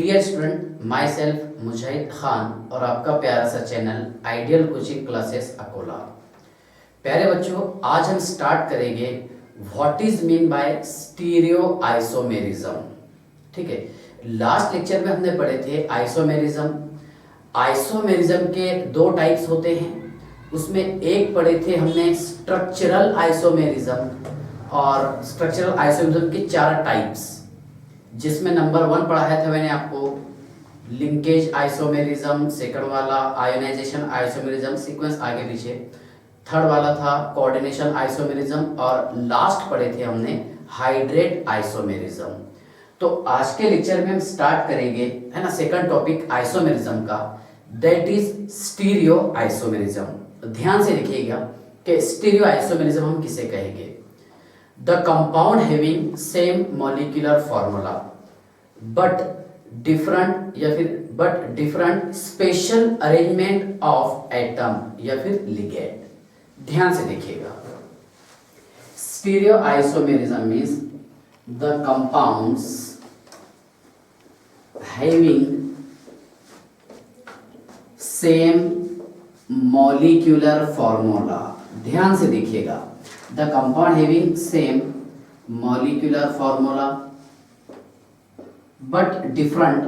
Dear student, my self मुजाहिद खान और आपका प्यारा सा channel ideal coaching classes Akola. प्यारे बच्चों, आज हम स्टार्ट करेंगे what is mean bye stereo isomerism. ठीक है, लास्ट लेक्चर में हमने पढ़े थे आइसोमेरिज्म। आइसोमेरिज्म के दो टाइप्स होते हैं, उसमें एक पढ़े थे हमने स्ट्रक्चरल आइसोमेरिज्म, और स्ट्रक्चरल आइसोमेरिज्म के चार टाइप्स, जिसमें नंबर 1 पढ़ाया था मैंने आपको लिंकेज आइसोमेरिज्म, सेकंड वाला आयोनाइजेशन आइसोमेरिज्म, सीक्वेंस आगे पीछे, थर्ड वाला था कोऑर्डिनेशन आइसोमेरिज्म, और लास्ट पढ़े थे हमने हाइड्रेट आइसोमेरिज्म। तो आज के लेक्चर में हम स्टार्ट करेंगे, है ना, सेकंड टॉपिक आइसोमेरिज्म का, दैट इज स्टीरियो आइसोमेरिज्म। ध्यान से देखिएगा कि स्टीरियो आइसोमेरिज्म हम किसे कहेंगे। The compound having same molecular formula but different special arrangement of atom या फिर ligand। ध्यान से देखिएगा, stereoisomerism means the compounds having same molecular formula। ध्यान से देखिएगा, the compound having same molecular formula but different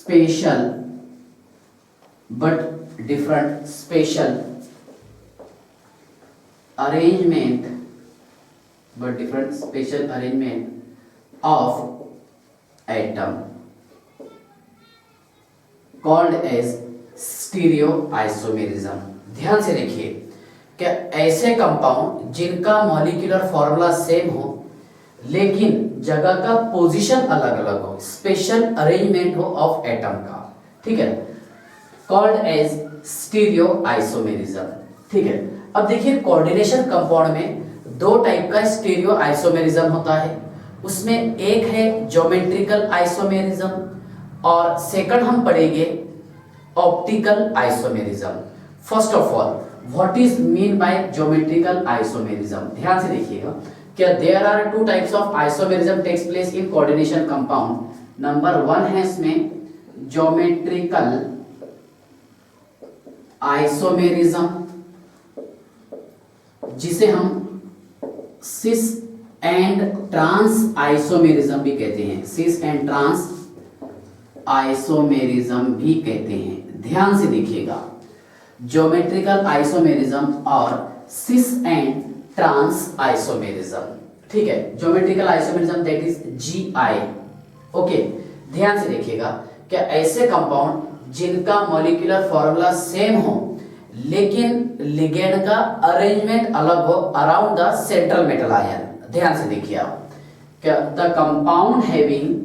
special arrangement of atom called as स्टीरियोआइसोमेरिज्म। ध्यान से देखिए कि ऐसे कंपाउंड जिनका मॉलिक्यूलर फॉर्मूला सेम हो लेकिन जगह का पोजीशन अलग अलग हो, स्पेशल अरेंजमेंट हो ऑफ एटम का, ठीक है, कॉल्ड एज स्टीरियोआइसोमेरिज्म। ठीक है, अब देखिए कोऑर्डिनेशन कंपाउंड में दो टाइप का स्टीरियोआइसोमेरिज्म होता है, उसमें एक है ज्योमेट्रिकल आइसोमेरिज्म और सेकंड हम पढ़ेंगे optical isomerism. First of all, what is mean by geometrical isomerism. ध्यान से देखिएगा क्या there are two types of isomerism takes place in coordination compound. Number 1 है इसमें ज्योमेट्रिकल आइसोमेरिज्म, जिसे हम सिस एंड ट्रांस आइसोमेरिज्म भी कहते हैं, सिस एंड ट्रांस आइसोमेरिज्म भी कहते हैं। ध्यान से देखिएगा, ज्योमेट्रिकल आइसोमेरिज्म और सिस एंड ट्रांस आइसोमेरिज्म। ठीक है, geometrical isomerism that is GI. Okay, ध्यान से देखिएगा क्या ऐसे कंपाउंड जिनका मॉलिक्यूलर फॉर्मूला सेम हो लेकिन लिगेंड का अरेंजमेंट अलग हो around the central metal ion. ध्यान से देखिए आप क्या the compound having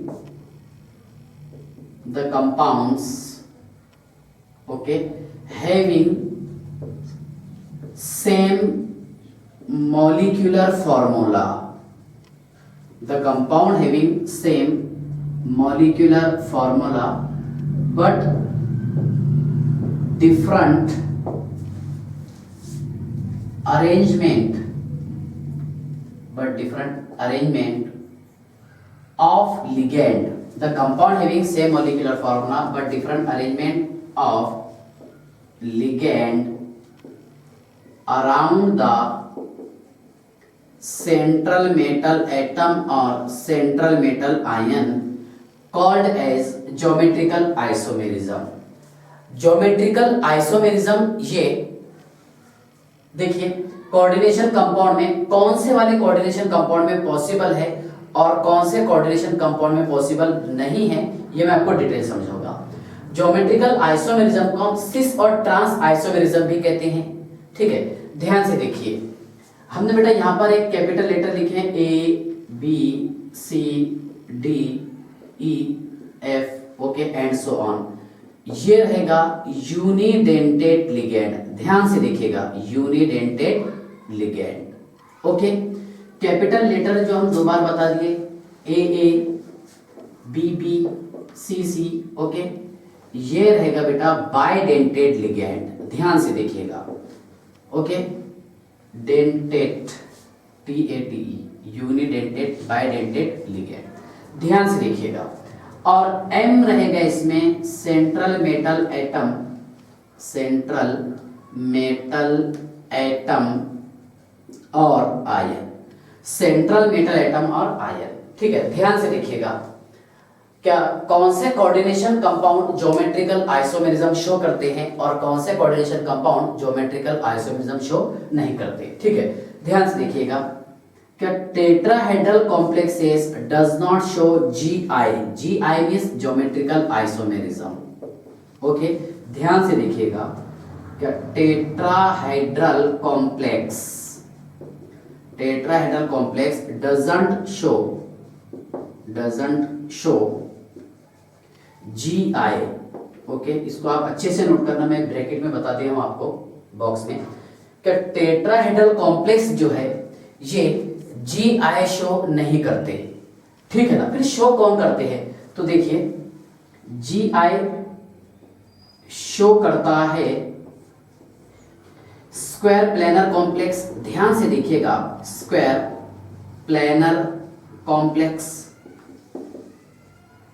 the compounds having same molecular formula, the compound having same molecular formula but different arrangement of ligand, the compound having same molecular formula but different arrangement of ligand around the central metal atom or central metal ion called as geometrical isomerism। geometrical isomerism ये देखिए coordination compound में कौन से वाले coordination compound में possible है और कौन से कोऑर्डिनेशन कंपाउंड में पॉसिबल नहीं है, ये मैं आपको डिटेल समझाऊंगा। ज्योमेट्रिकल आइसोमेरिज्म को हम सिस और ट्रांस आइसोमेरिज्म भी कहते हैं। ठीक है, ध्यान से देखिए, हमने बेटा यहाँ पर एक कैपिटल लेटर लिखे हैं A B C D E F, okay, and so on. ये रहेगा यूनिडेंटेड लिगेंड। ध्यान से देखिएगा, unidentate ligand. Okay, capital letter जो हम दो बार बता दिए, A B B C C, okay, ये रहेगा बेटा बाइडेंटेड लिगेंड। ध्यान से देखिएगा, okay, dentate TATE unidentate bidentate ligand. ध्यान से देखिएगा। और M रहेगा इसमें central metal atom, central metal atom और आयन, सेंट्रल मेटल एटम और आयन। ठीक है, ध्यान से देखिएगा। क्या कौन से coordination compound geometrical isomerism show करते हैं और कौन से coordination compound geometrical isomerism show नहीं करते। ठीक है, ध्यान से देखिएगा। क्या tetrahedral complexes does not show GI, GI means geometrical isomerism. Okay, ध्यान से देखिएगा। क्या tetrahedral complex, tetrahedral complex doesn't show GI। Okay, इसको आप अच्छे से नोट करना, मैं ब्रैकेट में बता दिया हूं आपको बॉक्स में। क्या टेट्राहेड्रल कॉम्प्लेक्स जो है ये GI शो नहीं करते। ठीक है ना, फिर शो कौन करते हैं? तो देखिए GI शो करता है स्क्वायर प्लेनर कॉम्प्लेक्स। ध्यान से देखिएगा, स्क्वायर प्लेनर कॉम्प्लेक्स।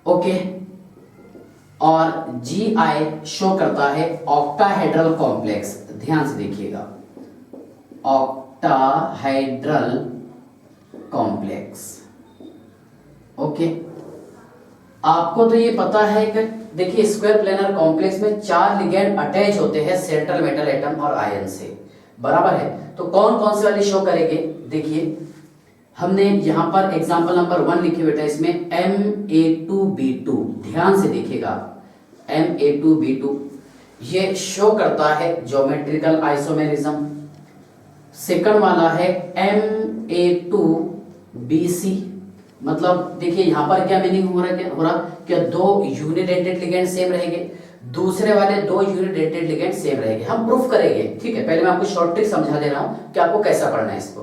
ओके, और GI शो करता है ऑक्टाहेड्रल कॉम्प्लेक्स। ध्यान से देखिएगा, ऑक्टाहेड्रल कॉम्प्लेक्स। ओके, आपको तो ये पता है कि देखिए स्क्वायर प्लेनर कॉम्प्लेक्स में 4 लिगेंड अटैच होते हैं सेंट्रल मेटल एटम और आयन से, बराबर है। तो कौन कौन से वाले शो करेंगे? देखिए हमने यहां पर एग्जांपल नंबर 1 लिखे बेटा, इसमें Ma2B2। ध्यान से देखिएगा, Ma2B2 ये शो करता है ज्योमेट्रिकल आइसोमेरिज्म। सेकंड वाला है Ma2BC, मतलब देखिए यहां पर क्या मीनिंग हो रहा क्या 2 यूनिडेंटेड लिगेंड सेम रहेंगे, दूसरे वाले 2 यूनिडेंटेड लिगेंड सेम रहेंगे। हम प्रूफ करेंगे। ठीक है, पहले मैं आपको शॉर्ट ट्रिक समझा दे रहा हूं कि आपको कैसा पढ़ना है इसको।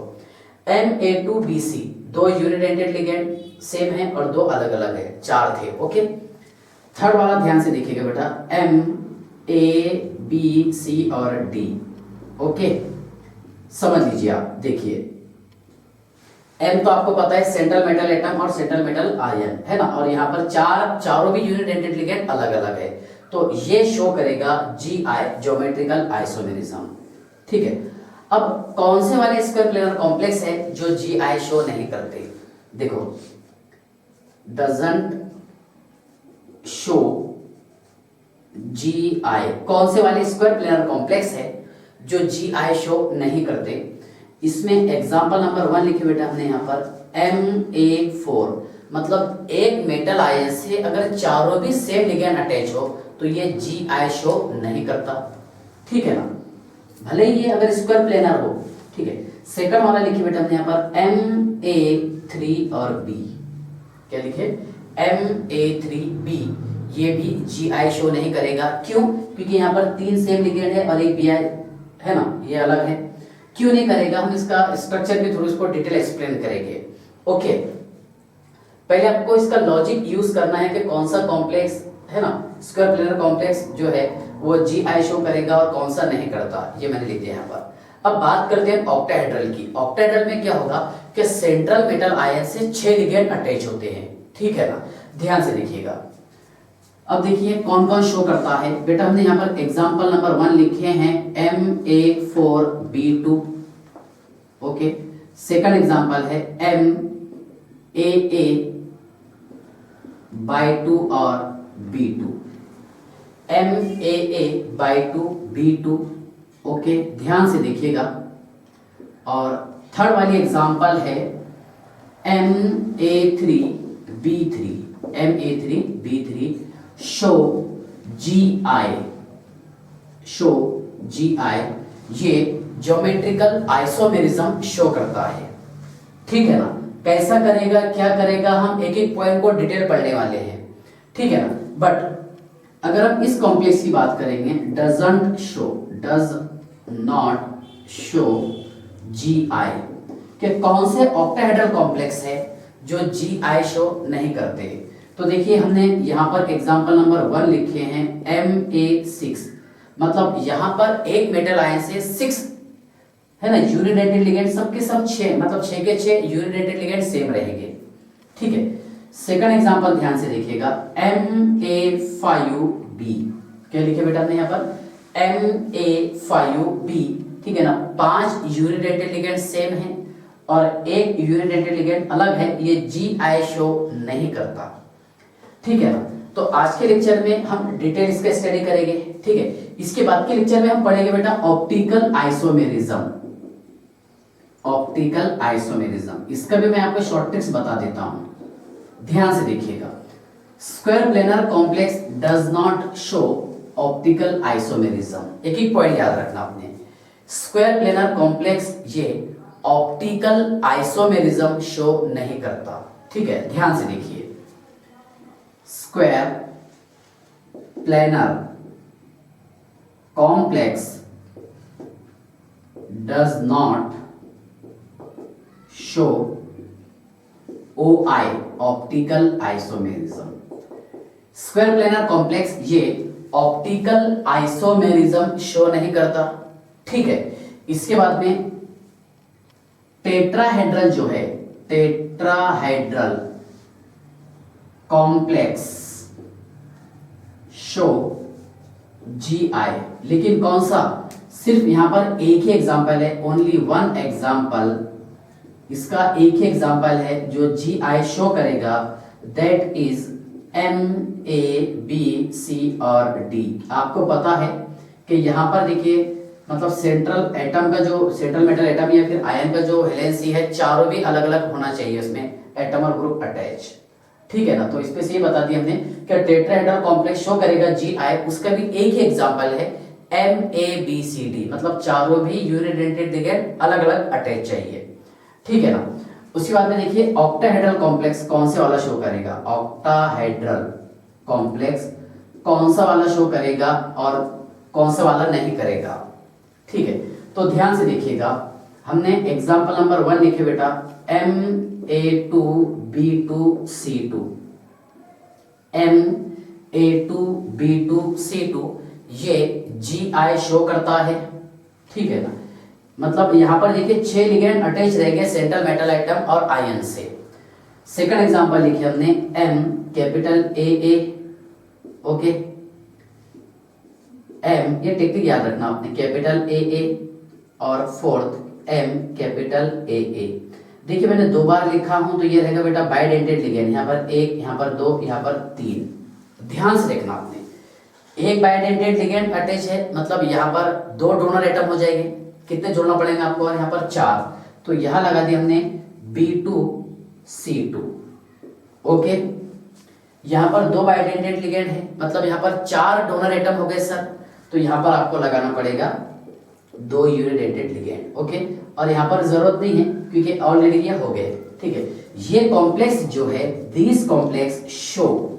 Ma2BC 2 यूनिडेंटेड लिगेंड सेम है और 2 अलग अलग है, 4 थे। ओके, थर्ड वाला ध्यान से देखिएगा बेटा, MABC और D। ओके, समझ लीजिए आप। देखिए M तो आपको पता है सेंट्रल मेटल एटम और सेंट्रल मेटल आयन है ना, और यहाँ पर चारों भी यूनिडेंटेड लिगेंड अलग अलग है, तो ये शो करेगा GI ज्योमेट्रिकल आइसोमेरिज्म। ठीक है, अब कौन से वाले स्क्वायर प्लेनर कॉम्प्लेक्स है जो GI शो नहीं करते? देखो, डजंट शो GI, कौन से वाले स्क्वायर प्लेनर कॉम्प्लेक्स है जो GI शो नहीं करते? इसमें एग्जांपल नंबर 1 लिखे बेटा हमने यहाँ पर Ma4, मतलब एक मेटल आयन से अगर चारों भी सेम लिगेंड अटैच हो तो ये GI शो नहीं करता। ठीक है ना, भले ही ये अगर स्क्वायर प्लेनर हो। ठीक है, सेकंड वाला लिखिए बेटा हमने यहाँ पर Ma3 और B। क्या लिखे? Ma3B, ये भी GI शो नहीं करेगा। क्यों? क्योंकि यहाँ पर 3 सेम लिगेंड है और एक BI है ना, ये अलग है। क्यों नहीं करेगा? हम इसका स्ट्रक्चर भी थोड़ा इसको डिटेल एक्सप्लेन करेंगे। ओके, पहले आपको इसका लॉजिक यूज करना है कि कौन सा कॉम्प्लेक्स है ना, स्क्वायर प्लेनर कॉम्प्लेक्स जो है वो GI शो करेगा और कौन सा नहीं करता, ये मैंने लिख दिया यहाँ पर। अब बात करते हैं ऑक्टाहेड्रल की। ऑक्टाहेड्रल में क्या होगा कि सेंट्रल मेटल आयन से 6 लिगेंड अटैच होते हैं। ठीक है ना, ध्यान से देखिएगा। अब देखिए कौन कौन शो करता है बेटा, हमने यहाँ पर एग्जांपल नंबर 1 लिखे हैं Ma4B2। ओके, सेकंड एग्जांपल है MAA/2 और B2, MAA/2B2। ओके, ध्यान से देखिएगा। और थर्ड वाली एग्जांपल है MA3B3, MA3B3 शो GI, ये ज्योमेट्रिकल आइसोमेरिज्म शो करता है। ठीक है ना, कैसा करेगा, क्या करेगा, हम एक एक पॉइंट को डिटेल पढ़ने वाले हैं। ठीक है ना, बट अगर हम इस कॉम्प्लेक्स की बात करेंगे, डज नॉट शो GI, कि कौन से ऑक्टाहेड्रल कॉम्प्लेक्स है जो GI शो नहीं करते? तो देखिए हमने यहाँ पर एग्जांपल नंबर 1 लिखे हैं MA6, मतलब यहाँ पर एक मेटल आयन से 6 है ना, यूनिडेंटेड लिगेंड सबके सब 6 मतलब 6 के 6 यूनिडेंटेड लिगेंड सेम रहेंगे, ठीक है। सेकंड एग्जांपल ध्यान से देखिएगा, MA5B, क्या लिखे बेटा हमने यहाँ पर MA5B, ठीक है ना। 5 यूनिडेंटेड लिगेंड सेम है और एक यूनिडेंटेड लिगेंड अलग है, ये GI शो नहीं करता, ठीक है ना। तो आज के लेक्चर में हम डिटेल इसका स्टडी करेंगे, ठीक है। इसके बाद के लेक्चर में हम पढ़ेंगे बेटा ऑप्टिकल आइसोमेरिज्म, ऑप्टिकल आइसोमेरिज्म। इसका भी मैं आपको शॉर्ट ट्रिक्स बता देता हूं, ध्यान से देखिएगा। Square planar complex does not show optical isomerism, एक ही पॉइंट याद रखना आपने, स्क्वायर प्लेनर कॉम्प्लेक्स ये ऑप्टिकल आइसोमेरिज्म शो नहीं करता, ठीक है। ध्यान से देखिए, square planar complex does not show OI optical isomerism. Square planar complex ये ऑप्टिकल आइसोमेरिज्म शो नहीं करता, ठीक है। इसके बाद में टेट्राहेड्रल जो है, टेट्राहेड्रल कॉम्प्लेक्स शो GI, लेकिन कौन सा, सिर्फ यहां पर एक ही एग्जांपल है, ओनली वन एग्जांपल, इसका एक ही एग्जांपल है जो GI शो करेगा, that is MA, B, C और D। आपको पता है कि यहां पर देखिए, मतलब सेंट्रल एटम का जो सेंट्रल मेटल एटम या फिर आयन का जो वैलेंसी है, चारों भी अलग अलग होना चाहिए उसमें एटम और ग्रुप अटैच, ठीक है ना। तो इस पे से ये बता दिया हमने कि टेट्राहेड्रल कॉम्प्लेक्स शो करेगा GI, उसका भी एक ही एग्जांपल है MABCD, मतलब चारों भी यूनिडेंटेड लिगेंड अलग अलग अटैच चाहिए, ठीक है ना। उसके बाद में देखिए ऑक्टाहेड्रल कॉम्प्लेक्स कौन से वाला शो करेगा, ऑक्टाहेड्रल कॉम्प्लेक्स कौन सा वाला शो करेगा और कौन सा वाला नहीं करेगा, ठीक है। तो ध्यान से देखिएगा, हमने एग्जांपल नंबर 1 लिखे बेटा, MA2B2C2, MA2B2C2 ये GI शो करता है, ठीक है ना। मतलब यहां पर देखिए 6 लिगेंड अटैच रहेंगे सेंट्रल मेटल एटम और आयन से। सेकंड एग्जांपल लिखे हमने M capital AA, okay, M ये टेक्निक याद रखना आपने, कैपिटल AA और फोर्थ M कैपिटल AA। देखिए मैंने 2 बार लिखा हूं तो ये रहेगा बेटा बाइडेंटेड लिगेंड, यहां पर 1, यहां पर 2, यहां पर 3। ध्यान से देखना आपने, एक बाइडेंटेड लिगेंड अटैच है, मतलब यहां पर 2 डोनर एटम हो जाएंगे, कितने जोड़ना पड़ेगा आपको, और यहाँ पर 4, तो यहां लगा दिया हमने B2C2, ओके। यहां पर 2 बाइडेंटेड लिगेंड है, मतलब यहां पर 4 डोनर एटम हो गए सर, तो यहां पर आपको लगाना पड़ेगा 2 यूनिडेंटेड लिगेंड, ओके। और यहां पर जरूरत नहीं है क्योंकि ऑलरेडी ये हो गए, ठीक है। ये कॉम्प्लेक्स जो है, दिस कॉम्प्लेक्स शो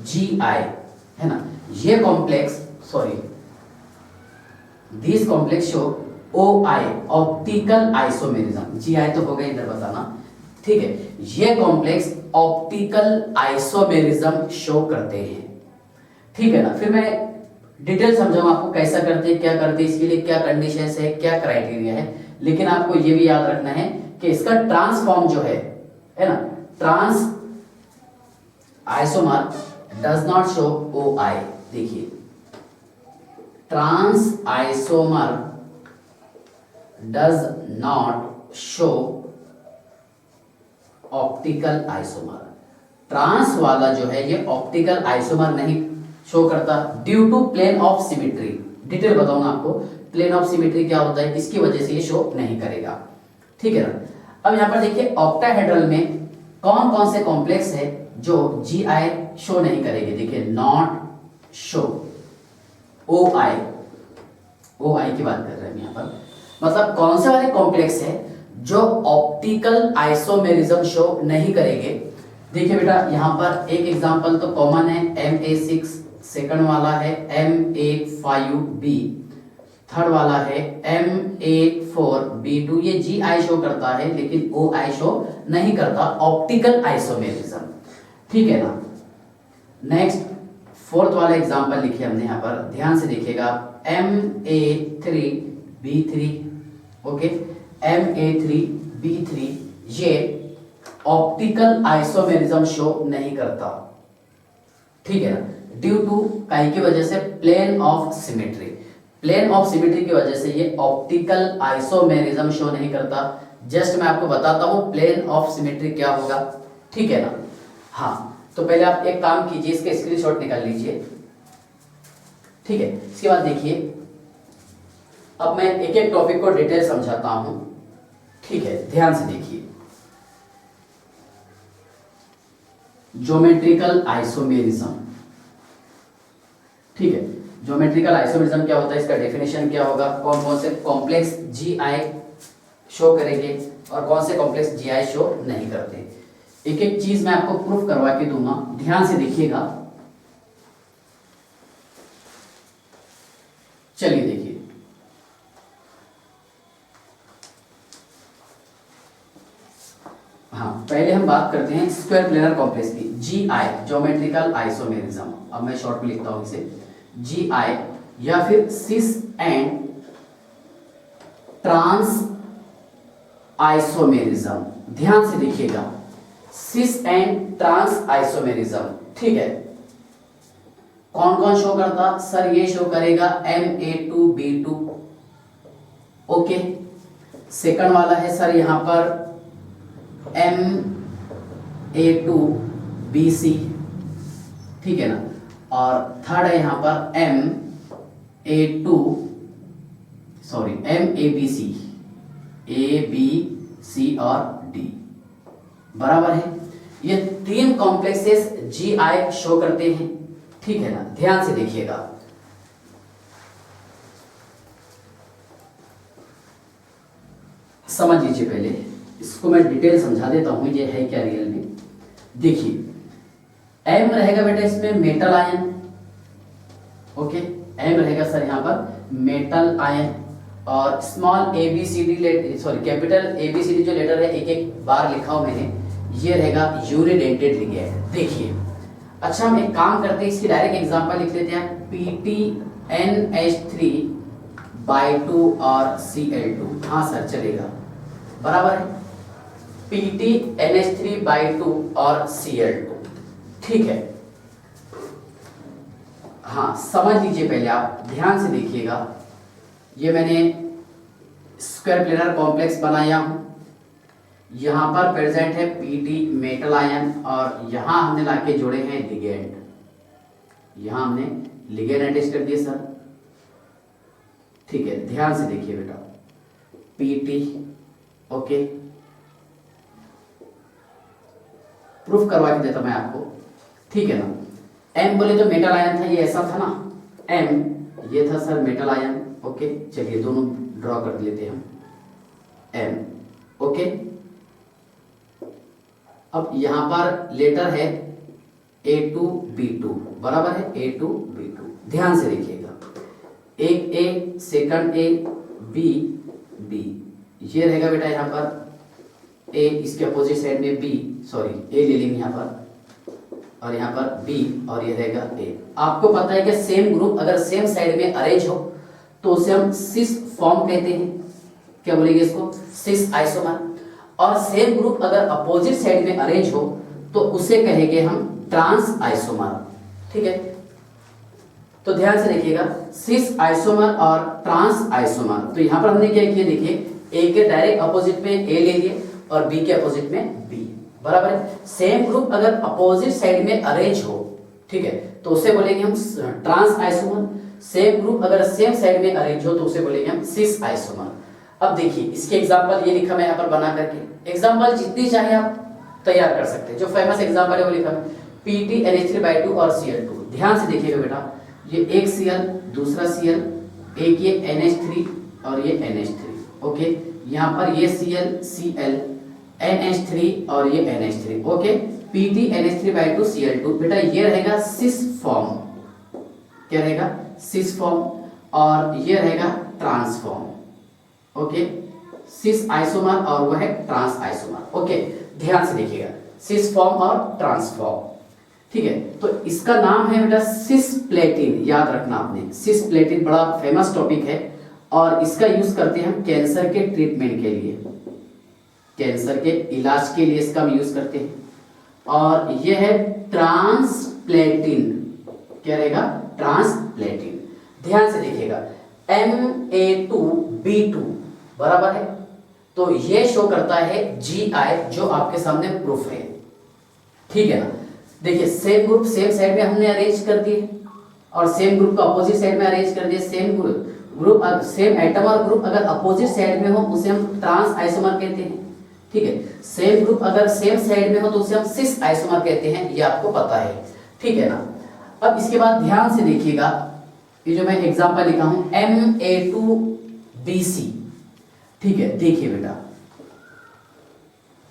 GI, है ना, ये complex sorry this complex show OI optical isomerism, GI तो हो गया इधर बताना, ठीक है। ये कॉम्प्लेक्स ऑप्टिकल आइसोमेरिज्म शो करते हैं, ठीक है ना। फिर मैं डिटेल समझाऊंगा आपको कैसा करते हैं, क्या करते हैं, इसके लिए क्या कंडीशंस है, क्या क्राइटेरिया है, लेकिन आपको ये भी याद रखना है कि इसका ट्रांसफॉर्म जो है ना, trans isomer does not show OI। देखिए trans isomer does not show optical isomer, trans वाला जो है ये ऑप्टिकल आइसोमर नहीं शो करता due to plane of symmetry. Detail बताऊंगा आपको प्लेन ऑफ सिमेट्री क्या होता है, इसकी वजह से ये शो नहीं करेगा, ठीक है ना। अब यहां पर देखिए ऑक्टाहेड्रल में कौन कौन से कॉम्प्लेक्स है जो GI शो नहीं करेंगे, देखिए नॉट शो OI की बात कर रहे हैं यहां पर, मतलब कौन से वाले कॉम्प्लेक्स है जो ऑप्टिकल आइसोमेरिज्म शो नहीं करेंगे। देखिए बेटा यहां पर एक एग्जांपल तो कॉमन है MA6, सेकंड वाला है MA5B, थर्ड वाला है MA4B2, ये GI शो करता है लेकिन OI शो नहीं करता, ऑप्टिकल आइसोमेरिज्म, ठीक है ना। नेक्स्ट फोर्थ वाला एग्जांपल लिखिए हमने यहाँ पर, ध्यान से देखिएगा Ma3B3, ओके, Ma3B3 ये ऑप्टिकल आइसोमेरिज्म शो नहीं करता, ठीक है ना, ड्यू टू काई की वजह से plane of symmetry, plane of symmetry की वजह से ये ऑप्टिकल आइसोमेरिज्म शो नहीं करता। जस्ट मैं आपको बताता हूं प्लेन ऑफ सिमेट्री क्या होगा, ठीक है ना। हाँ, तो पहले आप एक काम कीजिए, इसके स्क्रीनशॉट निकाल लीजिए, ठीक है। इसके बाद देखिए, अब मैं एक एक टॉपिक को डिटेल समझाता हूं, ठीक है, ध्यान से देखिए। ज्योमेट्रिकल आइसोमेरिज्म, ठीक है, ज्योमेट्रिकल आइसोमेरिज्म क्या होता है, इसका डेफिनेशन क्या होगा, कौन कौन से कॉम्प्लेक्स GI शो करेंगे और कौन से कॉम्प्लेक्स GI शो नहीं करते। एक एक चीज मैं आपको प्रूफ करवा के दूंगा, ध्यान से देखिएगा। चलिए देखिए, हाँ, पहले हम बात करते हैं स्क्वायर प्लेनर कॉम्प्लेक्स की, GI ज्योमेट्रिकल आइसोमेरिज्म। अब मैं शॉर्ट में लिखता हूं इसे GI, या फिर सिस एंड ट्रांस आइसोमेरिज्म। ध्यान से देखिएगा, सिस एंड ट्रांस आइसोमेरिज्म, ठीक है। कौन कौन शो करता सर, ये शो करेगा Ma2B2, ओके। सेकंड वाला है सर यहां पर Ma2BC, ठीक है ना, और थर्ड है यहां पर MABC, ABC और D, बराबर है। ये तीन कॉम्प्लेक्सेस GI शो करते हैं, ठीक है ना, ध्यान से देखिएगा। समझ लीजिए, पहले इसको मैं डिटेल समझा देता हूं ये है क्या रियल में। देखिए, M रहेगा बेटा इसमें मेटल आयन, ओके, M रहेगा सर यहां पर मेटल आयन, और small ABCD, sorry capital ABCD जो लेटर है एक एक बार लिखा हूं मैंने, ये रहेगा यूनिडेंटेड लिगेंड। देखिए, अच्छा हम एक काम करते हैं, इसकी डायरेक्ट एग्जांपल लिख लेते हैं, PTNH3/2 और Cl2। हाँ सर चलेगा, बराबर है, PTNH3/2 और Cl2, ठीक है। हाँ, समझ लीजिए, पहले आप ध्यान से देखिएगा, ये मैंने स्क्वायर प्लेनर कॉम्प्लेक्स बनाया हूं, यहां पर प्रेजेंट है Pt मेटल आयन, और यहां हमने लाके जोड़े हैं लिगेंड, यहां हमने लिगेंड अटैच कर दिए सर, ठीक है। ध्यान से देखिए बेटा, Pt, ओके, प्रूफ करवा के देता मैं आपको, ठीक है ना। M बोले तो मेटल आयन था, ये ऐसा था ना, M ये था सर मेटल आयन, ओके। चलिए दोनों ड्रॉ कर लेते हैं हम, M, ओके। अब यहां पर लेटर है A2B2, बराबर है, A2B2, ध्यान से देखिएगा, एक A, second A, B, B, ये रहेगा बेटा यहां पर A, इसके अपोजिट साइड में B, सॉरी A ले लेंगे यहां पर, और यहाँ पर B, और ये रहेगा A। आपको पता है कि सेम ग्रुप अगर सेम साइड में अरेंज हो तो उसे हम सिस फॉर्म कहते हैं, क्या बोलेंगे इसको, सिस आइसोमर। और सेम ग्रुप अगर अपोजिट साइड में अरेंज हो तो उसे कहेंगे हम ट्रांस आइसोमर, ठीक है। तो ध्यान से देखिएगा, सिस आइसोमर और ट्रांस आइसोमर। तो यहाँ पर हमने क्या किया, देखिए, A के डायरेक्ट अपोजिट में A ले लिए और B के अपोजिट में B, बराबर है। सेम ग्रुप अगर अपोजिट साइड में अरेंज हो, ठीक है, तो उसे बोलेंगे हम ट्रांस आइसोमर। सेम ग्रुप अगर सेम साइड में अरेंज हो तो उसे बोलेंगे हम सिस आइसोमर। अब देखिए, इसके एग्जांपल ये लिखा मैं यहाँ पर बना करके, एग्जांपल जितनी चाहे आप तैयार कर सकते हैं। जो फेमस एग्जांपल है वो लिखा है PTNH3/2 और Cl2। ध्यान से देखिएगा बेटा, ये एक Cl, दूसरा Cl, एक ये NH3 और ये NH3, ओके। यहाँ पर ये Cl, Cl, NH3 और ये NH3, ओके। PTNH3/2 Cl2, बेटा ये रहेगा सिस फॉर्म, क्या रहेगा, सिस फॉर्म, और ये रहेगा trans form, okay. Cis isomer और वो है ट्रांस आइसोमर, ओके। ध्यान से देखिएगा, सिस फॉर्म और ट्रांस फॉर्म, ठीक है, तो इसका नाम है बेटा सिस्प्लेटिन, याद रखना आपने, सिस्प्लेटिन बड़ा फेमस टॉपिक है और इसका यूज करते हैं हम कैंसर के ट्रीटमेंट के लिए, कैंसर के इलाज के लिए इसका हम यूज करते हैं। और यह है ट्रांसप्लेटिन, क्या रहेगा, ट्रांसप्लेटिन। ध्यान से देखिएगा Ma2B2 बराबर है, तो ये शो करता है GI, जो आपके सामने प्रूफ है, ठीक है ना। देखिए सेम ग्रुप सेम साइड में हमने अरेंज कर दिए और सेम ग्रुप को अपोजिट साइड में अरेंज कर दिए। सेम ग्रुप सेम एटम और ग्रुप अगर अपोजिट साइड में हो उसे हम ट्रांस आइसोमर कहते हैं, ठीक है। सेम ग्रुप अगर सेम साइड में हो तो उसे हम सिस आइसोमर कहते हैं, ये आपको पता है, ठीक है ना। अब इसके बाद ध्यान से देखिएगा, ये जो मैं एग्जांपल लिखा हूं Ma2BC, ठीक है। देखिए बेटा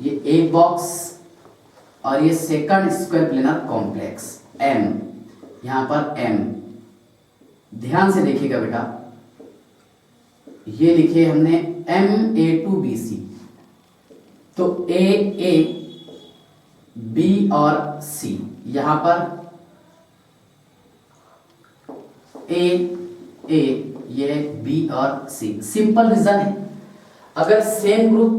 ये एक बॉक्स और ये second square planar complex M, यहां पर M, ध्यान से देखिएगा बेटा, ये लिखे हमने Ma2BC, तो A B और C, यहां पर A ये B और C। सिंपल रीजन है, अगर सेम ग्रुप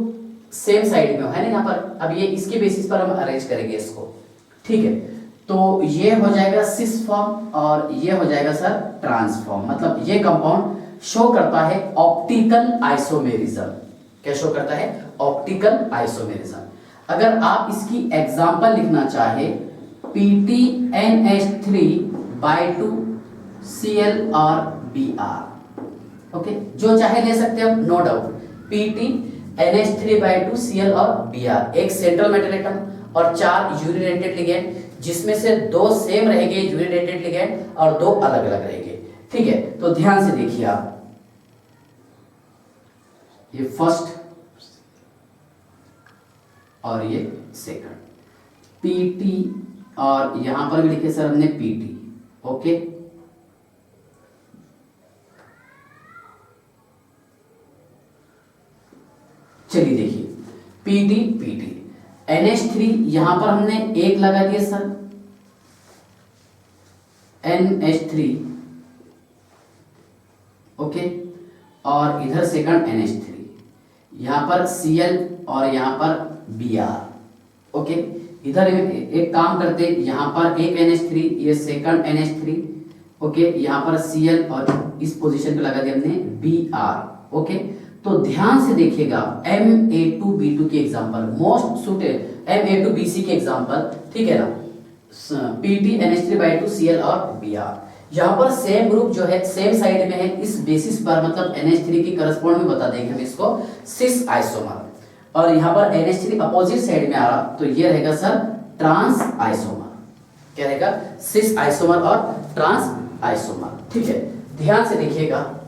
सेम साइड में हो, है ना, यहाँ पर अब ये इसके बेसिस पर हम अरेंज करेंगे इसको, ठीक है। तो ये हो जाएगा सिस फॉर्म और ये हो जाएगा सर ट्रांसफॉर्म, मतलब ये कंपाउंड शो करता है ऑप्टिकल आइसोमेरिज्म। क्या शो करता है, ऑप्टिकल आइसोमेरिज्म। अगर आप इसकी एग्जांपल लिखना चाहे PTNH3/2 Cl और Br, ओके, जो चाहे ले सकते हैं, नो डाउट। PTNH3/2 Cl और Br, एक सेंट्रल मेटल एटम और 4 यूनिडेंटेड लिगेंड, जिसमें से 2 सेम रहेंगे यूनिडेंटेड लिगेंड और 2 अलग अलग रहेंगे, ठीक है। तो ध्यान से देखिए आप, ये फर्स्ट और ये सेकंड, PT और यहां पर भी लिखे सर हमने PT, ओके। चलिए देखिए PT NH3, यहां पर हमने एक लगा दिया सर NH3, ओके, और इधर सेकंड NH3, यहां पर Cl और यहां पर Br, ओके। इधर एक काम करते, यहां पर एक NH3, ये सेकंड NH3, ओके, यहां पर Cl और इस पोजीशन पे लगा दिया हमने Br, ओके। तो ध्यान से देखिएगा Ma2B2 की एग्जांपल, मोस्ट सुटेड Ma2BC की एग्जांपल, ठीक है ना, PTNH3/2 Cl और Br। यहाँ पर सेम ग्रुप जो है सेम साइड में है, इस बेसिस पर मतलब NH3 की करस्पॉन्ड में बता देंगे हम इसको सिस आइसोमर, और यहाँ पर NH3 अपोजिट साइड में आ रहा, तो ये रहेगा सर ट्रांस आइसोमर। क्या रहेगा, सिस आइसोमर और ट्रांस आइसोमर, ठीक है। ध्यान से देखिएगा,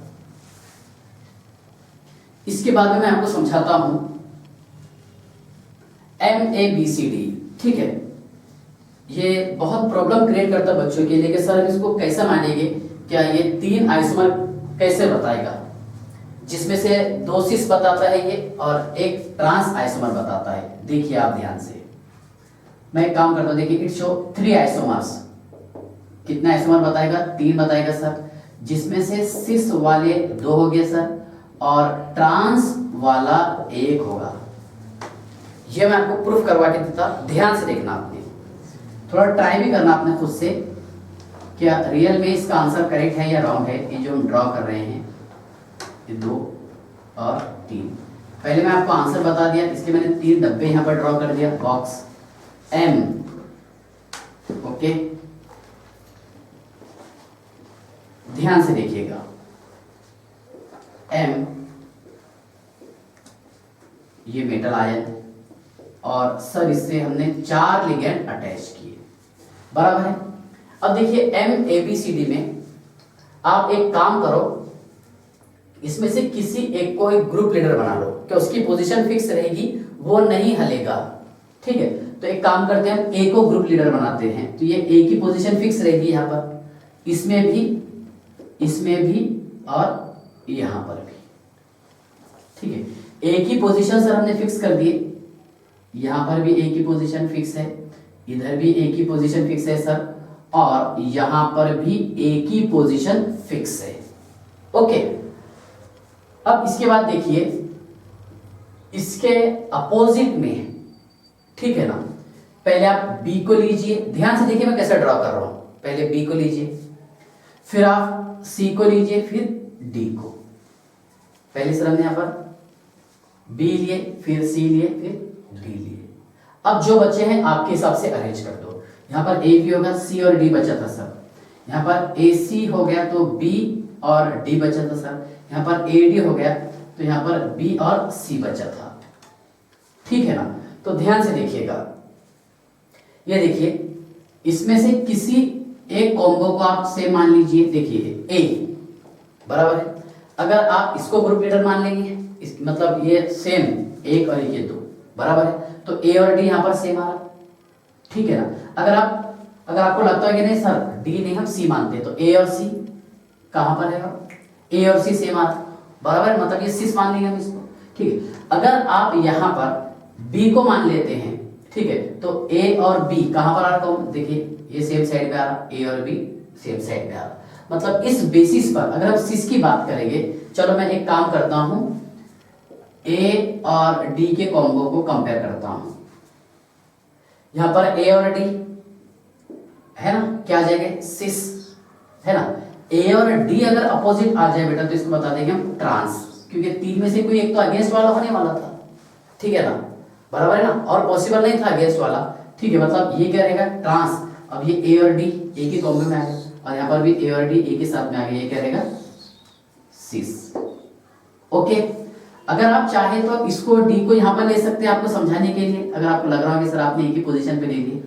इसके बाद में मैं आपको समझाता हूं MABCD, ठीक है। ये बहुत प्रॉब्लम क्रिएट करता है बच्चों के लिए कि सर इसको कैसे मानेंगे, क्या ये 3 आइसोमर कैसे बताएगा, जिसमें से 2 सिस बताता है ये और एक ट्रांस आइसोमर बताता है। देखिए आप ध्यान से, मैं एक काम करता हूं, देखिए इट शो 3 आइसोमर्स, कितना आइसोमर बताएगा, 3 बताएगा सर, जिसमें से सिस वाले 2 हो गए सर और ट्रांस वाला 1 होगा। ये मैं आपको प्रूफ करवा के देता, ध्यान से देखना, आपने थोड़ा ट्राई भी करना आपने खुद से, क्या रियल में इसका आंसर करेक्ट है या रॉन्ग है। ये जो हम ड्रॉ कर रहे हैं, ये 2 और 3, पहले मैं आपको आंसर बता दिया, इसके मैंने 3 डब्बे यहाँ पर ड्रॉ कर दिया, बॉक्स M, ओके। ध्यान से देखिएगा, M ये मेटल आयन और सर इससे हमने 4 लिगेंड अटैच किए, बराबर है। अब देखिए MABCD में आप एक काम करो, इसमें से किसी एक को एक ग्रुप लीडर बना लो, क्या उसकी पोजीशन फिक्स रहेगी, वो नहीं हलेगा, ठीक है। तो एक काम करते हैं, हम A को ग्रुप लीडर बनाते हैं, तो ये A की पोजीशन फिक्स रहेगी यहाँ पर, इसमें भी और यहाँ पर भी, ठीक है। A की पोजीशन सर हमने फिक्स कर दिए, यहाँ पर भी A की पोजीशन फिक्स है, इधर भी एक ही पोजीशन फिक्स है सर, और यहां पर भी एक ही पोजीशन फिक्स है। ओके, अब इसके बाद देखिए इसके अपोजिट में, ठीक है ना, पहले आप बी को लीजिए, ध्यान से देखिए मैं कैसे ड्रॉ कर रहा हूं। पहले बी को लीजिए, फिर आप सी को लीजिए, फिर डी को। पहले सर हमने यहां पर बी लिए, फिर सी लिए, फिर डी लिए। अब जो बचे हैं आपके हिसाब से अरेंज कर दो। यहां पर ए बी होगा, सी और डी बचा था सर। यहां पर ए सी हो गया तो बी और डी बचा था सर। यहां पर ए डी हो गया तो यहां पर बी और सी बचा था, ठीक है ना। तो ध्यान से देखिएगा, ये देखिए इसमें से किसी एक कॉम्बो को आप से मान लीजिए, देखिए ए बराबर है। अगर आप इसको ग्रुप लीडर मान लेंगे, मतलब ये सेम एक और एक ये दो बराबर है, तो ए और डी यहां पर सेम आ रहा, ठीक है ना। अगर आपको लगता है कि नहीं सर डी नहीं हम सी मानते, तो ए और सी कहां पर है, ए और सी सेम आ रहा बराबर है, मतलब ये सिस मान लेंगे हम इसको, ठीक है। अगर आप यहां पर बी को मान लेते हैं, ठीक है, तो ए और बी कहां पर आ रहा, देखिए ये सेम साइड पे आ रहा, ए और बी सेम साइड पे आ रहा। मतलब इस बेसिस पर अगर हम सिस की बात करेंगे, चलो मैं एक काम करता हूं, ए और डी के कॉम्बो को कंपेयर करता हूं। यहां पर ए और डी है ना, क्या आ जाएगा सिस, है ना। ए और डी अगर अपोजिट आ जाए बेटा तो इसको बता देंगे हम ट्रांस, क्योंकि तीन में से कोई एक तो अगेंस्ट वाला होने वाला था, ठीक है ना, बराबर है ना, और पॉसिबल नहीं था अगेंस्ट वाला, ठीक है। मतलब ये क्या रहेगा ट्रांस। अब ये ए और डी एक ही कॉम्बो में आ गया, और यहाँ पर भी ए और डी एक ही साथ में आ गया, ये क्या रहेगा सिस। ओके, अगर आप चाहें तो इसको डी को यहाँ पर ले सकते हैं आपको समझाने के लिए, अगर आपको लग रहा हो कि सर आपने एक ही पोजीशन पे ले ली,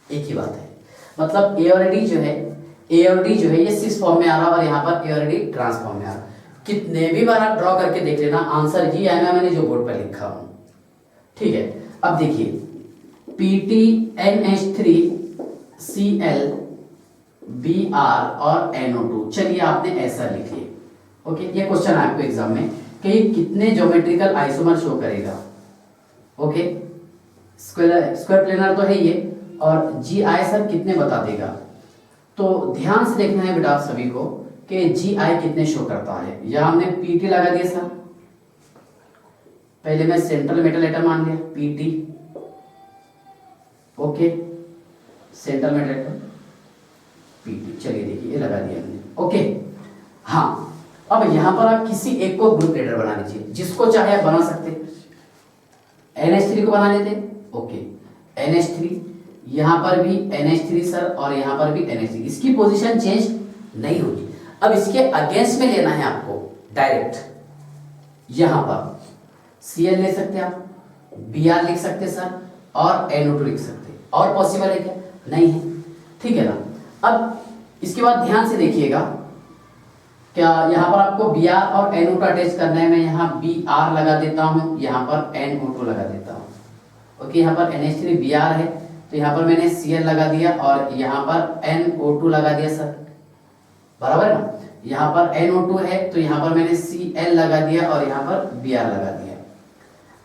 एक ही बात है। मतलब ए और डी जो है, ए और डी जो है ये सिस फॉर्म में आ रहा है, और यहाँ पर ए और डी ट्रांस फॉर्म में आ रहा है। कितने भी बार आप ड्रॉ करके देख लेना, आंसर ही आएगा मैंने जो बोर्ड पर लिखा हूं, ठीक है। अब देखिए PTNH3Cl Br और NO2, चलिए आपने ऐसा लिखिए। ओके, ये क्वेश्चन है आपको एग्जाम में कि कितने ज्योमेट्रिकल आइसोमर शो करेगा। ओके, स्क्वायर प्लेनर तो है ये, और जी आई सर कितने बता देगा। तो ध्यान से देखना है बेटा आप सभी को कि जी आई कितने शो करता है। यहां हमने पीटी लगा दिया सर, पहले मैं सेंट्रल मेटल एटम मान लिया PT. Okay, central metal atom PT, चलिए देखिए ये लगा दिया हमने। ओके, हाँ, अब यहां पर आप किसी एक को ग्रुप लीडर बना लीजिए, जिसको चाहे आप बना सकते। NH3 को बना लेते, ओके, NH3, यहां पर भी NH3 सर, और यहां पर भी NH3, इसकी पोजीशन चेंज नहीं होगी। अब इसके अगेंस्ट में लेना है आपको डायरेक्ट, यहां पर Cl ले सकते हैं आप, Br लिख सकते हैं सर, और NO2 लिख सकते हैं, और पॉसिबल है क्या, नहीं है, ठीक है ना। अब इसके बाद ध्यान से देखिएगा, क्या यहाँ पर आपको Br और NO2 अटैच करना है, मैं यहाँ Br लगा देता हूँ, यहाँ पर NO2 लगा देता हूँ। ओके, यहाँ पर NH3 Br है, तो यहाँ पर मैंने Cl लगा दिया, और यहाँ पर NO2 लगा दिया सर, बराबर है ना। यहाँ पर NO2 है तो यहाँ पर मैंने Cl लगा दिया, और यहाँ पर Br लगा दिया,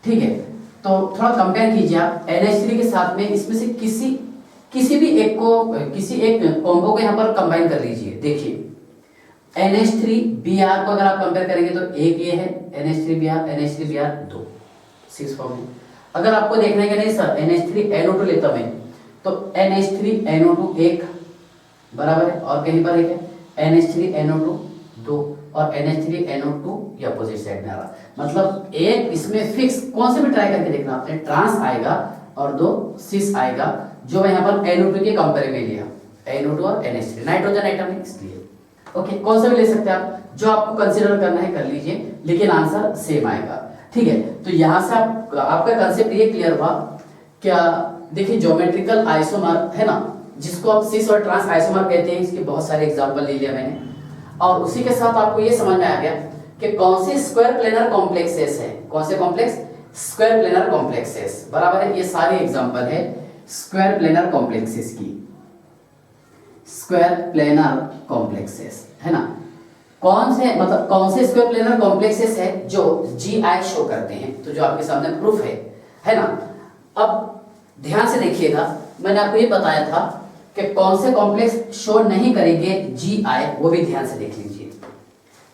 ठीक है। तो थोड़ा कंपेयर कीजिए आप NH3 के साथ में, इसमें से किसी भी एक को, किसी एक कॉम्बो को यहाँ पर कंबाइन कर लीजिए। देखिए NH3 Br को अगर आप कंपेयर करेंगे तो एक ये है NH3 Br 2 सिक्स फॉर्म है। अगर आपको देखना है कि नहीं सर NH3 NO2 लेता मैं, तो NH3 NO2 एक बराबर है, और कहीं पर एक है NH3 NO2 2, और NH3 NO2 ये अपोजिट साइड में आ रहा। मतलब एक इसमें फिक्स, कौन से भी ट्राई करके देखना आपने, ट्रांस आएगा और दो सिस आएगा, जो मैं यहाँ पर NO2 के कंपेयर में लिया, NO2 और NH3 नाइट्रोजन आइटम है इसलिए। ओके, कौन सा भी ले सकते हैं आप, जो आपको कंसीडर करना है कर लीजिए, लेकिन आंसर सेम आएगा, ठीक है। तो यहां से आपका कंसेप्ट ये क्लियर हुआ क्या। देखिए ज्योमेट्रिकल आइसोमर है ना, जिसको आप सिस और ट्रांस आइसोमर कहते हैं, इसके बहुत सारे एग्जांपल ले लिया मैंने, और उसी के साथ आपको ये समझ में आ गया कि कौन से स्क्वायर प्लेनर कॉम्प्लेक्सेस है, कौन से कॉम्प्लेक्स, स्क्वायर प्लेनर कॉम्प्लेक्सेस, बराबर है। ये सारे एग्जांपल है स्क्वायर प्लेनर कॉम्प्लेक्सेस की, स्क्वायर प्लेनर कॉम्प्लेक्सेस है ना। कौन से, मतलब कौन से स्क्वायर प्लेनर कॉम्प्लेक्सेस है जो GI शो करते हैं, तो जो आपके सामने प्रूफ है ना। अब ध्यान से देखिएगा, मैंने आपको ये बताया था कि कौन से कॉम्प्लेक्स शो नहीं करेंगे जी आई, वो भी ध्यान से देख लीजिए।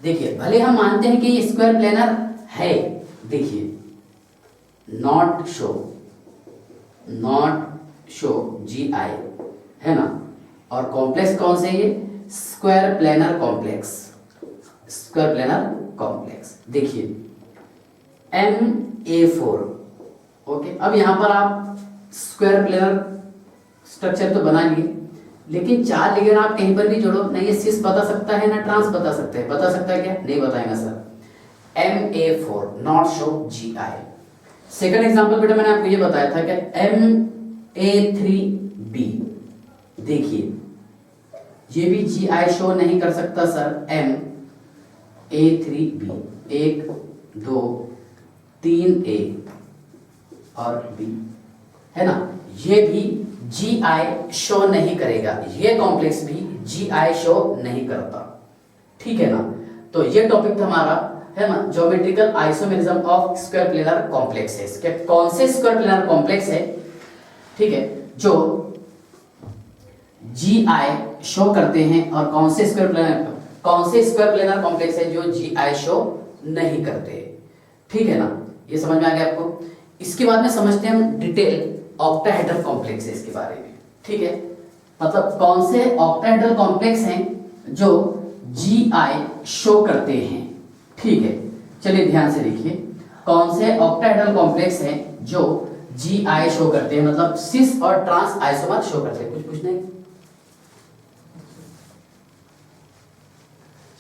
देखिए भले हम मानते हैं कि ये स्क्वायर प्लेनर है, देखिए नॉट शो जी आई है ना, और कॉम्प्लेक्स कौन से ये स्क्वायर प्लेनर कॉम्प्लेक्स। देखिए MA4, ओके। अब यहां पर आप स्क्वायर प्लेनर स्ट्रक्चर तो बना लिए, लेकिन 4 लिगेंड आप कहीं पर भी जोड़ो ना, ये सिस बता सकता है ना ट्रांस बता सकता है। बता सकता है क्या? नहीं बताएगा sir. MA4 not show GI। Second example बेटा मैंने आपको ये बताया था कि MA3B, देखिए ये भी GI शो नहीं कर सकता सर। MA3B 1 2 3 A और B है ना, ये भी GI शो नहीं करेगा, ये कॉम्प्लेक्स भी GI शो नहीं करता, ठीक है ना। तो ये टॉपिक था हमारा, है ना, geometrical isomerism of square planar complexes. क्या कौन से स्क्वायर प्लेनर कॉम्प्लेक्स है, ठीक है, जो GI शो करते हैं, और कौन से स्क्वायर प्लेनर कॉम्प्लेक्स है जो GI शो नहीं करते, ठीक है ना। ये समझ में आ गया आपको। इसके बाद में समझते हैं हम डिटेल ऑक्टाहेड्रल कॉम्प्लेक्सेस के बारे में, ठीक है। मतलब कौन से ऑक्टाहेड्रल कॉम्प्लेक्स हैं जो GI शो करते हैं, ठीक है। चलिए ध्यान से देखिए, कौन से ऑक्टाहेड्रल कॉम्प्लेक्स हैं जो GI शो करते हैं, मतलब सिस और ट्रांस आइसोमर शो करते हैं। कुछ पूछना है?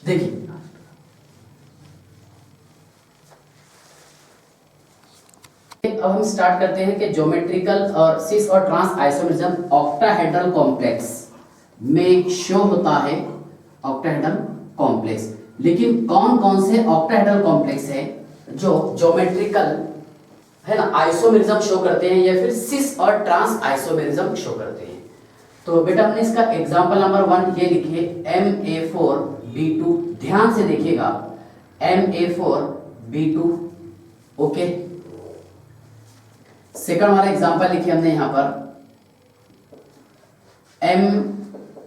देखिए अब हम स्टार्ट करते हैं कि ज्योमेट्रिकल और सिस और ट्रांस आइसोमेरिज्म ऑक्टाहेड्रल कॉम्प्लेक्स में शो होता है, ऑक्टाहेड्रल कॉम्प्लेक्स। लेकिन कौन कौन से ऑक्टाहेड्रल कॉम्प्लेक्स है जो ज्योमेट्रिकल, है ना, आइसोमेरिज्म शो करते हैं, या फिर सिस और ट्रांस आइसोमेरिज्म शो करते हैं। तो बेटा हमने इसका एग्जांपल नंबर 1 ये लिखिए, MA4B2। ध्यान से देखिएगा, MA4B2, ओके। सेकंड वाला एग्जांपल लिखिए हमने यहां पर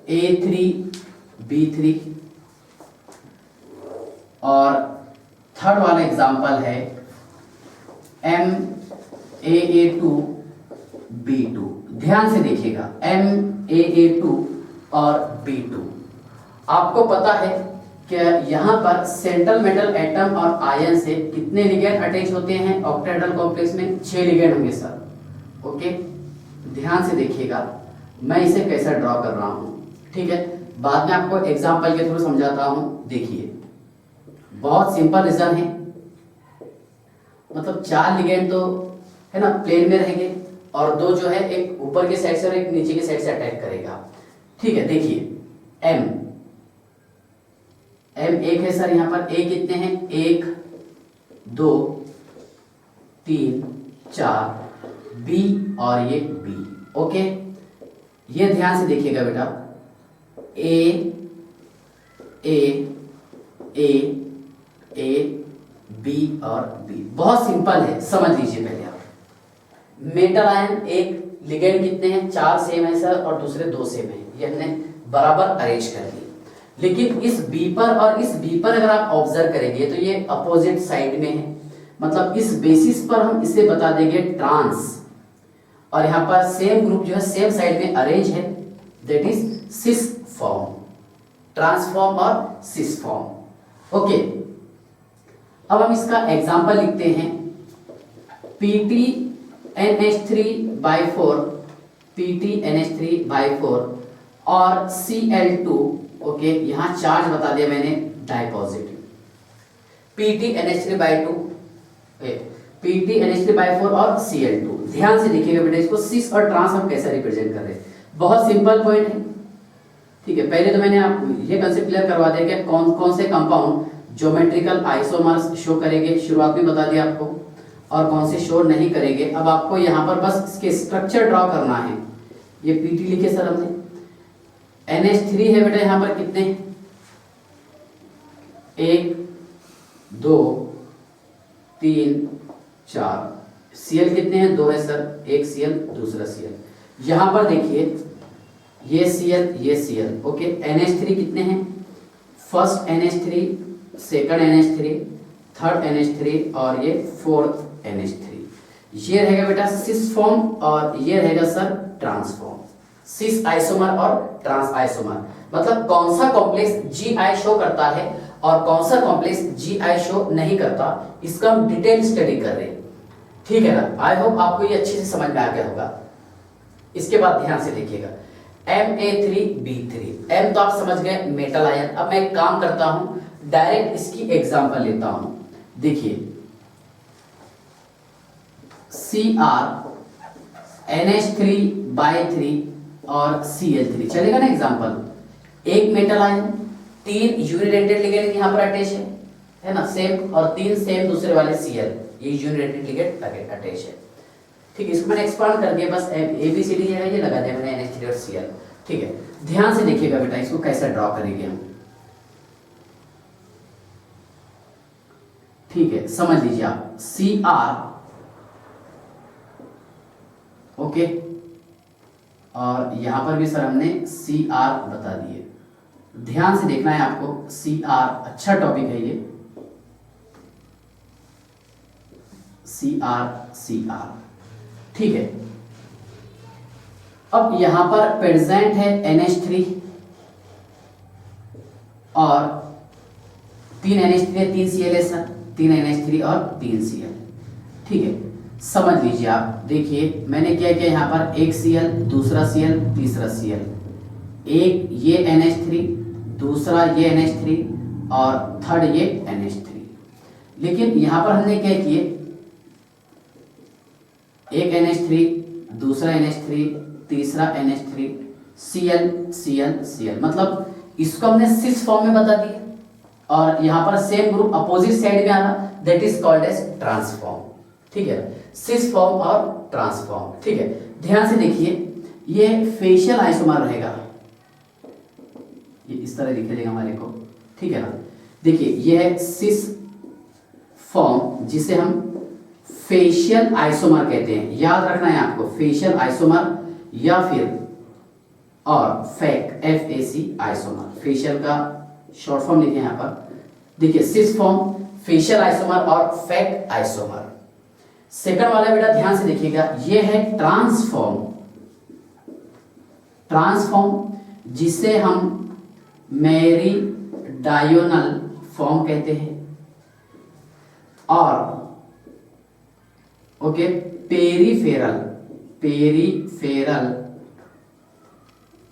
MA3B3, और थर्ड वाला एग्जांपल है MAA2B2। ध्यान से देखिएगा, MAA2 और B2। आपको पता है कि यहां पर सेंट्रल मेटल एटम और आयन से कितने लिगेंड अटैच होते हैं ऑक्टाहेड्रल कॉम्प्लेक्स में? 6 लिगेंड होंगे सर, ओके। ध्यान से देखिएगा, मैं इसे कैसा ड्रॉ कर रहा हूं, ठीक है। बाद में आपको एग्जांपल के थ्रू समझाता हूं। देखिए बहुत सिंपल रीजन है, मतलब 4 लिगेंड तो, है ना, प्लेन में रहेंगे, और 2 जो है एक ऊपर के साइड से और एक नीचे के साइड से अटैक करेगा, ठीक है। देखिए M एक है सर, यहां पर A कितने हैं? 1 2 3 4, B और ये B, ओके। ये ध्यान से देखिएगा बेटा, A A A A B और B, बहुत सिंपल है, समझ लीजिए पहले आप। मेटल आयन एक लिगेंड कितने हैं? 4 सेम है सर, और दूसरे 2 सेम है, ये हमने बराबर अरेंज कर दी। लेकिन इस B पर और इस B पर अगर आप ऑब्जर्व करेंगे तो ये अपोजिट साइड में है, मतलब इस बेसिस पर हम इसे बता देंगे ट्रांस, और यहाँ पर सेम ग्रुप जो है सेम साइड में अरेंज है, that is cis form, transform और सिस फॉर्म, ओके। अब हम इसका एग्जांपल लिखते हैं, PTNH3/4 PTNH3/4 और Cl2, ओके। यहां चार्ज बता दिया मैंने डाइपॉजिटिव, PTNH3/2 PTNH3/4 और Cl2। ध्यान से देखिएगा बेटा, इसको सिस और ट्रांस हम कैसे रिप्रेजेंट कर रहे हैं, बहुत सिंपल पॉइंट है, ठीक है। पहले तो मैंने आपको ये कंसेप्ट क्लियर करवा दिया कि कौन कौन से कंपाउंड ज्योमेट्रिकल आइसोमर्स शो करेंगे, शुरुआत में बता दिया आपको, और कौन से शो नहीं करेंगे। अब आपको यहाँ पर बस इसके स्ट्रक्चर ड्रॉ करना है। ये PT लिखे सर हमने, NH3 है बेटा, यहाँ पर कितने? 1 2 3 4। Cl कितने हैं? 2 है सर, एक Cl दूसरा Cl। यहां पर देखिए ये Cl ये Cl, ओके। NH3 कितने हैं, first NH3, second NH3, third NH3 और ये फोर्थ NH3। ये रहेगा बेटा सिस फॉर्म और ये रहेगा sir trans form. Cis isomer और ट्रांस आइसोमर, मतलब कौन सा कॉम्प्लेक्स GI शो करता है और कौन सा कॉम्प्लेक्स GI शो नहीं करता, इसका हम डिटेल स्टडी कर रहे हैं, ठीक है ना। आई होप आपको ये अच्छे से समझ में आ गया होगा। इसके बाद ध्यान से देखिएगा Ma3B3, M तो आप समझ गए मेटल आयन। अब मैं एक काम करता हूं, डायरेक्ट इसकी एग्जांपल लेता हूं। देखिए Cr NH3/3 और Cl3 चलेगा ना एग्जांपल। एक मेटल आयन, 3 यूनिडेंटेड लिगेंड यहां पर अटैच है ना, सेम, और 3 सेम दूसरे वाले Cl, ये यूनिडेंटेड लिगेंड अटैच है, ठीक है। इसको मैंने एक्सपांड कर दिया, बस ABCD है ये लगा दिया मैंने NH3 और Cl, ठीक है। ध्यान से देखिएगा बेटा इसको कैसे ड्रॉ करेंगे हम, ठीक है। समझ लीजिए आप Cr, ओके, और यहां पर भी सर हमने Cr बता दिए। ध्यान से देखना है आपको, Cr अच्छा टॉपिक है ये, Cr, ठीक है। अब यहां पर प्रेजेंट है NH3 और 3 NH3 है, 3 Cl है सर, 3 NH3 और 3 Cl, ठीक है। समझ लीजिए आप, देखिए मैंने क्या किया, यहां पर एक Cl, दूसरा Cl, तीसरा Cl, एक ये NH3, दूसरा ये NH3 और थर्ड ये NH3। लेकिन यहां पर हमने क्या किए, एक NH3, दूसरा NH3, तीसरा NH3, Cl Cl Cl, मतलब इसको हमने सिस फॉर्म में बता दिया और यहां पर सेम ग्रुप अपोजिट साइड में आना, that is called as trans form, ठीक है। सिस फॉर्म और ट्रांसफॉर्म, ठीक है। ध्यान से देखिए ये फेशियल आइसोमर रहेगा, ये इस तरह दिखेगा हमारे को, ठीक है ना। देखिए ये है सिस फॉर्म जिसे हम फेशियल आइसोमर कहते हैं, याद रखना है आपको, फेशियल आइसोमर या फिर और फैक FAC आइसोमर, फेशियल का शॉर्ट फॉर्म लिखे यहां पर। देखिए सिस फॉर्म, फेशियल आइसोमर और फैक आइसोमर। सेकंड वाला बेटा ध्यान से देखिएगा, ये है ट्रांसफॉर्म, ट्रांसफॉर्म जिसे हम मेरीडायोनल फॉर्म कहते हैं, और ओके पेरीफेरल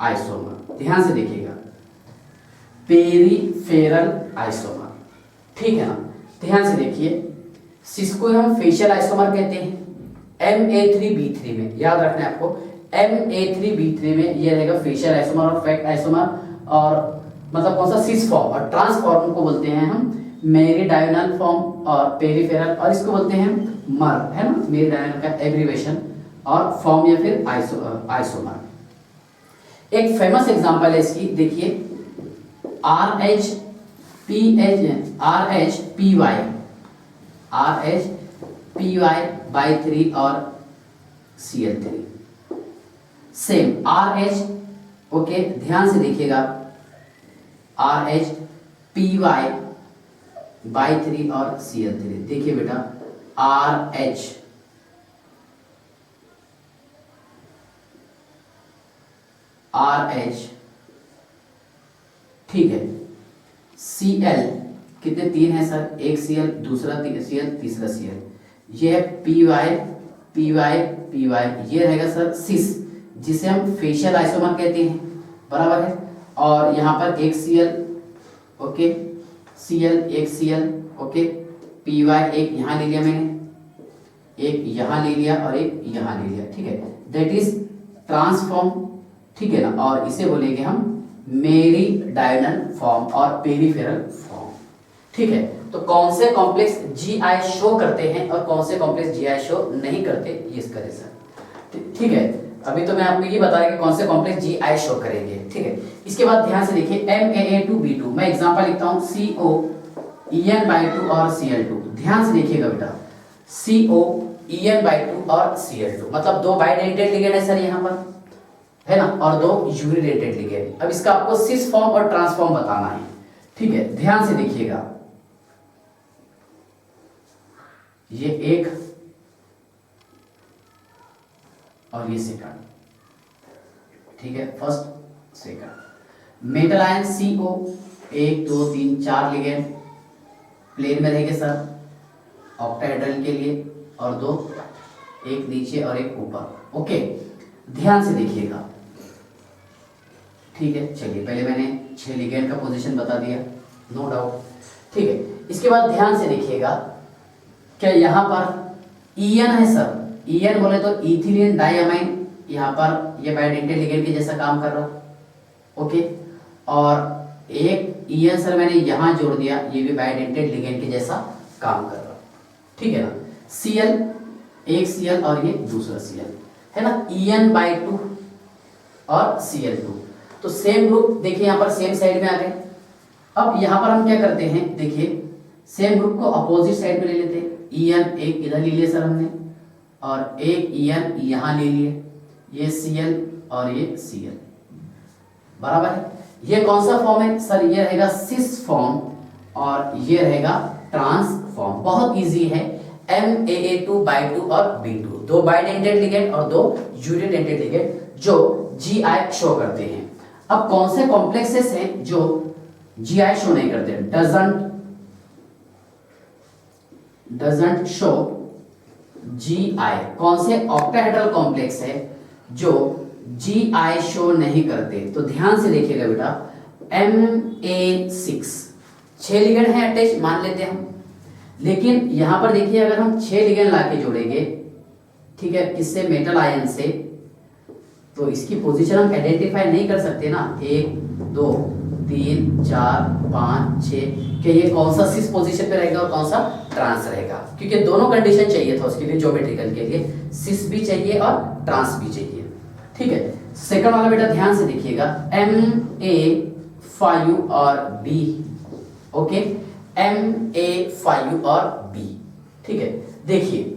आइसोमर। ध्यान से देखिएगा पेरीफेरल आइसोमर, ठीक है ना। ध्यान से देखिए सिसको हम फेशियल आइसोमर कहते हैं। Ma3B3 में याद रखना है आपको, Ma3B3 में ये रहेगा फेशियल आइसोमर और फैक्ट आइसोमर, और मतलब कौन सा सिस फॉर्म, और ट्रांसफॉर्म को बोलते हैं हम मेरीडायोनल फॉर्म और पेरीफेरल, और इसको बोलते हैं मर, है ना, मेरीडायोनल का एब्रीवेशन, और फॉर्म या फिर आइसोमर। एक फेमस एग्जांपल है इसकी, देखिए RH/3 और Cl3 सेम RH, ओके। ध्यान से देखिएगा RH/3 और Cl3, देखिए बेटा RH ठीक है, Cl कितने, 3 है सर, एक Cl, दूसरा Cl, तीसरा Cl, ये है Py, ये रहेगा सर सिस, जिसे हम फेशियल आइसोमर कहते हैं, बराबर है। और यहाँ पर एक Cl, ओके, Cl, एक Cl, ओके, Py एक यहाँ ले लिया मैंने, एक यहाँ ले लिया और एक यहाँ ले लिया, ठीक है, दैट इज ट्रांसफॉर्म, ठीक है ना। और इसे बोलेंगे हम मेरीडायोनल फॉर्म और पेरीफेरल फॉर्म, ठीक है। तो कौन से कॉम्प्लेक्स GI शो करते हैं और कौन से कॉम्प्लेक्स GI शो नहीं करते, ये इसका रीजन, ठीक है। अभी तो मैं आपको ये बता रहा कि कौन से कॉम्प्लेक्स GI शो करेंगे, ठीक है। इसके बाद ध्यान से देखिए MAA2B2, मैं एग्जांपल लिखता हूं CO EN/2 और Cl2। ध्यान से देखिएगा बेटा, CO En/2 और Cl2, मतलब दो बाइडेंटेड लिगेंड है सर यहाँ पर, है ना, और दो यूनिडेंटेड लिगेंड। अब इसका आपको सिस फॉर्म और ट्रांसफॉर्म बताना है, ठीक है। ध्यान से देखिएगा, ये एक और ये सेकंड, ठीक है, first second. Metal ion CO 1 2 3 4 ligand plane में रहेंगे सर ऑक्टाहेड्रल के लिए, और दो, एक नीचे और एक ऊपर। ओके, ध्यान से देखिएगा, ठीक है। चलिए पहले मैंने 6 लिगेंड का पोजीशन बता दिया, नो डाउट, ठीक है। इसके बाद ध्यान से देखिएगा, क्या यहाँ पर EN है सर, EN बोले तो इथिलीन डाइअमाइन, यहाँ पर ये बाइडेंटेड लिगेंड के जैसा काम कर रहा, ओके। और एक EN सर मैंने यहाँ जोड़ दिया, ये भी बाइडेंटेड लिगेंड के जैसा काम कर रहा, ठीक है ना। Cl, एक Cl और ये दूसरा Cl, है ना, En/2 और Cl2, तो सेम ग्रुप देखिए यहाँ पर सेम साइड में आ गए। अब यहाँ पर हम क्या करते हैं, देखिए सेम ग्रुप को अपोजिट साइड में ले लेते हैं। En एक इधर ले लिया सर हमने, और एक En यहाँ ले लिए, ये Cl और ये Cl, बराबर है। ये कौन सा फॉर्म है सर, ये रहेगा सिस फॉर्म और ये रहेगा ट्रांस फॉर्म। बहुत इजी है, MAA2/2 और B2, दो बाइडेंटेड लिगेंड और दो यूनिडेंटेड लिगेंड जो GI शो करते हैं। अब कौन से कॉम्प्लेक्सेस हैं जो GI शो नहीं करते, डजंट शो GI, कौन से ऑक्टाहेड्रल कॉम्प्लेक्स है जो GI शो नहीं करते, तो ध्यान से देखिएगा बेटा, MA6 6 लिगेंड है अटैच मान लेते हैं हम, लेकिन यहां पर देखिए अगर हम 6 लिगेंड लाके जोड़ेंगे, ठीक है, किससे, मेटल आयन से, तो इसकी पोजीशन हम आइडेंटिफाई नहीं कर सकते ना, 1 2 3 4 5 6, कि ये कौन सा सिस पोजीशन पे रहेगा और कौन सा ट्रांस रहेगा, क्योंकि दोनों कंडीशन चाहिए था उसके लिए, ज्योमेट्रिकल के लिए सिस भी चाहिए और ट्रांस भी चाहिए, ठीक है। सेकंड वाला बेटा ध्यान से देखिएगा, MA5 और B, ओके, MA5 और B, ठीक है। देखिए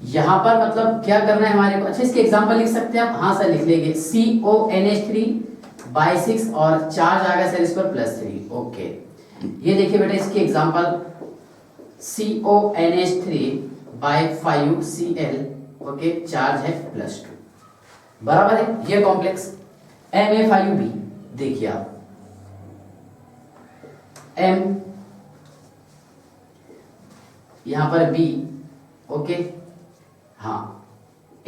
यहां पर मतलब क्या करना है हमारे को, अच्छा इसके एग्जांपल लिख सकते हैं आप, हाँ सर लिख लेंगे, CONH3/6 और चार्ज आ गया सर इस पर +3, ओके। ये देखिए बेटा इसके एग्जांपल, CONH3/5Cl, ओके, चार्ज है +2, बराबर है। ये कॉम्प्लेक्स MA5B, देखिए आप, M यहां पर B, ओके, हाँ, A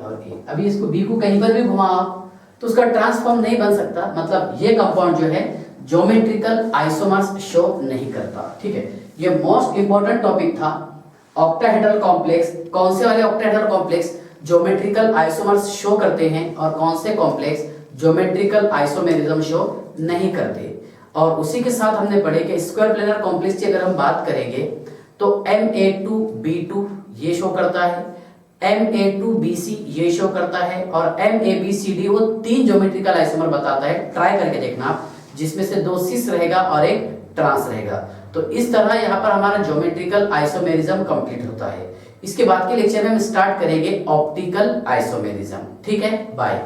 और A। अभी इसको B को कहीं पर भी घुमाओ तो उसका ट्रांसफॉर्म नहीं बन सकता, मतलब ये कंपाउंड जो है ज्योमेट्रिकल आइसोमर्स शो नहीं करता, ठीक है। ये मोस्ट इंपॉर्टेंट टॉपिक था, ऑक्टाहेड्रल कॉम्प्लेक्स, कौन से वाले octahedral complex geometrical isomers show करते हैं और कौन से कॉम्प्लेक्स ज्योमेट्रिकल आइसोमेरिज्म शो नहीं करते। और उसी के साथ हमने पढ़े कि स्क्वायर प्लेनर कॉम्प्लेक्स की अगर हम बात करेंगे तो MA2B2 ये शो करता है, MA2BC ये शो करता है, और MABCD वो 3 ज्योमेट्रिकल आइसोमर बताता है, ट्राई करके देखना आप, जिसमें से 2 सिस रहेगा और एक ट्रांस रहेगा। तो इस तरह यहाँ पर हमारा ज्योमेट्रिकल आइसोमेरिज्म कंप्लीट होता है। इसके बाद के लेक्चर में हम स्टार्ट करेंगे ऑप्टिकल आइसोमेरिज्म, ठीक है, बाय।